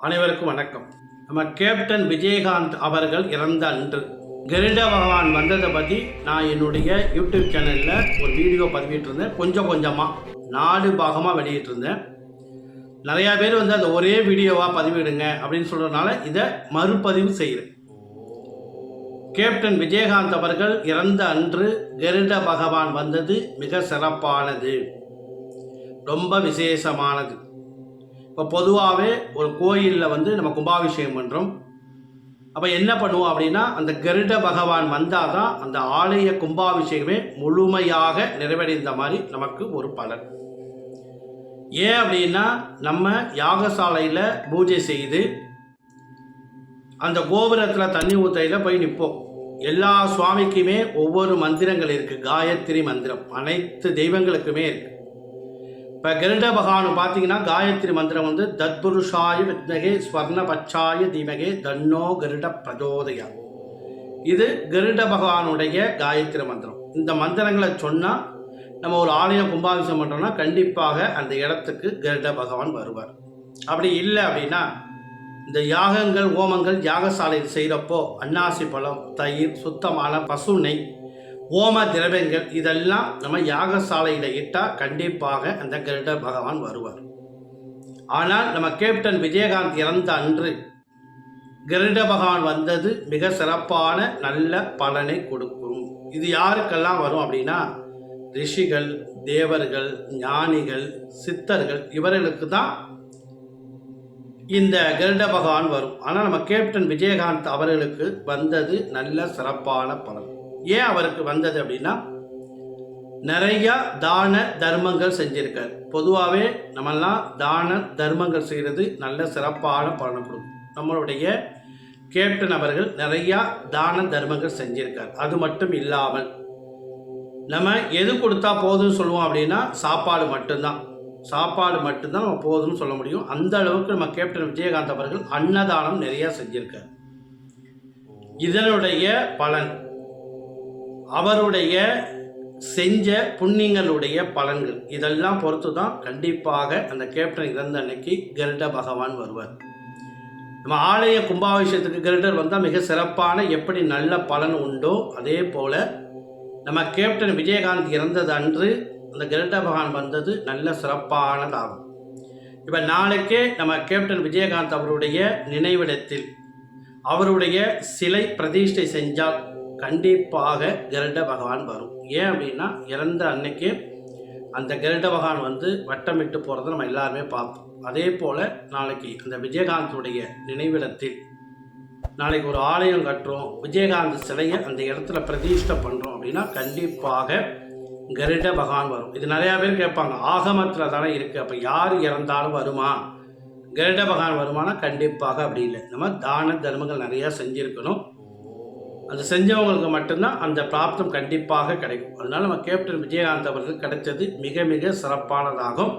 அனைவருக்கும் வணக்கம். நம்ம கேப்டன் விஜயகாந்த் அவர்கள் இறந்த அன்று கருட பகவான் வந்ததை பற்றி நான் என்னுடைய யூடியூப் சேனலில் ஒரு வீடியோ பதிவிட்டிருந்தேன். கொஞ்சமாக 4 பாகமாக வெளியிட்டிருந்தேன். நிறையா பேர் அதை ஒரே வீடியோவாக பதிவிடுங்க அப்படின்னு சொல்கிறதுனால இதை மறுபதிவு செய்கிறேன். கேப்டன் விஜயகாந்த் அவர்கள் இறந்த அன்று கருட பகவான் வந்தது மிக சிறப்பானது, ரொம்ப விசேஷமானது. இப்போ பொதுவாகவே ஒரு கோயிலில் நம்ம கும்பாபிஷேகம் பண்ணுறோம். அப்போ என்ன பண்ணுவோம் அப்படின்னா, அந்த கருட பகவான் வந்தால் தான் அந்த ஆலய கும்பாபிஷேகமே முழுமையாக நிறைவடைந்த மாதிரி நமக்கு ஒரு பலன். ஏன் அப்படின்னா, நம்ம யாகசாலையில் பூஜை செய்து அந்த கோபுரத்தில் தண்ணி ஊற்றையில் போய் நிற்போம். எல்லா சுவாமிக்குமே ஒவ்வொரு மந்திரங்கள் இருக்குது. காயத்ரி மந்திரம் அனைத்து தெய்வங்களுக்குமே இருக்குது. இப்போ கருட பகவான் பார்த்தீங்கன்னா காயத்ரி மந்திரம் தத்புருஷாய வித்மகே ஸ்வர்ணபட்சாய தீமகே தன்னோ கருட பிரஜோதயா. இது கருட பகவானுடைய காயத்ரி மந்திரம். இந்த மந்திரங்களை சொன்னால் நம்ம ஒரு ஆலய கும்பாபிஷேகம் பண்ணுறோம்னா கண்டிப்பாக அந்த இடத்துக்கு கருட பகவான் வருவார். அப்படி இல்லை அப்படின்னா இந்த யாகங்கள் ஹோமங்கள் யாகசாலையில் செய்கிறப்போ அன்னாசி பழம், தயிர், சுத்தமான பசு நெய், ஓம திரவியங்கள் இதெல்லாம் நம்ம யாகசாலையில் இட்டால் கண்டிப்பாக அந்த கருட பகவான் வருவார். ஆனால் நம்ம கேப்டன் விஜயகாந்த் இறந்த அன்று கருட பகவான் வந்தது மிக சிறப்பான நல்ல பலனை கொடுக்கும். இது யாருக்கெல்லாம் வரும் அப்படின்னா, ரிஷிகள், தேவர்கள், ஞானிகள், சித்தர்கள் இவர்களுக்கு தான் இந்த கருட பகவான் வரும். ஆனால் நம்ம கேப்டன் விஜயகாந்த் அவர்களுக்கு வந்தது நல்ல சிறப்பான பலன். ஏன் அவருக்கு வந்தது அப்படின்னா, நிறையா தான தர்மங்கள் செஞ்சிருக்கார். பொதுவாகவே நம்மெல்லாம் தான தர்மங்கள் செய்கிறது நல்ல சிறப்பான பலனை கொடுக்கும். நம்மளுடைய கேப்டன் அவர்கள் நிறையா தான தர்மங்கள் செஞ்சிருக்கார். அது மட்டும் இல்லாமல் நம்ம எது கொடுத்தா போதும்னு சொல்லுவோம் அப்படின்னா, சாப்பாடு மட்டும்தான் நம்ம போதும்னு சொல்ல முடியும். அந்த அளவுக்கு நம்ம கேப்டன் விஜயகாந்த் அவர்கள் அன்னதானம் நிறையா செஞ்சிருக்கார். இதனுடைய பலன் அவருடைய செஞ்ச புண்ணியங்களுடைய பலன்கள் இதெல்லாம் பொறுத்து தான் கண்டிப்பாக அந்த கேப்டன் இறந்த அன்னைக்கு கருட பகவான் வருவார். நம்ம ஆலய கும்பாபிஷேகத்துக்கு கருடர் வந்தால் மிக சிறப்பான எப்படி நல்ல பலன் உண்டோ அதே போல் நம்ம கேப்டன் விஜயகாந்த் இறந்தது அன்று அந்த கருட பகவான் வந்தது நல்ல சிறப்பானதாகும். இப்போ நாளைக்கே நம்ம கேப்டன் விஜயகாந்த் அவருடைய நினைவிடத்தில் அவருடைய சிலை பிரதிஷ்டை செஞ்சால் கண்டிப்பாக கருட பகவான் வரும். ஏன் அப்படின்னா, இறந்த அன்னைக்கு அந்த கருட பகவான் வட்டமிட்டு போகிறத நம்ம எல்லாருமே பார்த்தோம். அதே போல் நாளைக்கு அந்த விஜயகாந்துடைய நினைவிடத்தில் நாளைக்கு ஒரு ஆலயம் கட்டுறோம், விஜயகாந்த் சிலையை அந்த இடத்துல பிரதிஷ்டை பண்ணுறோம் அப்படின்னா கண்டிப்பாக கருட பகவான் வரும். இது நிறையா பேர் கேட்பாங்க, ஆகமத்தில் தானே இருக்குது, அப்போ யார் இறந்தாலும் வருமா, கருட பகவான் வருமானா? கண்டிப்பாக அப்படி இல்லை. நம்ம தான தர்மங்கள் நிறையா செஞ்சுருக்கணும். அந்த செஞ்சவங்களுக்கு மட்டும்தான் அந்த பிராப்தம் கண்டிப்பாக கிடைக்கும். அதனால் நம்ம கேப்டன் விஜயகாந்த் அவர்களுக்கு கிடைச்சது மிக மிக சிறப்பானதாகும்.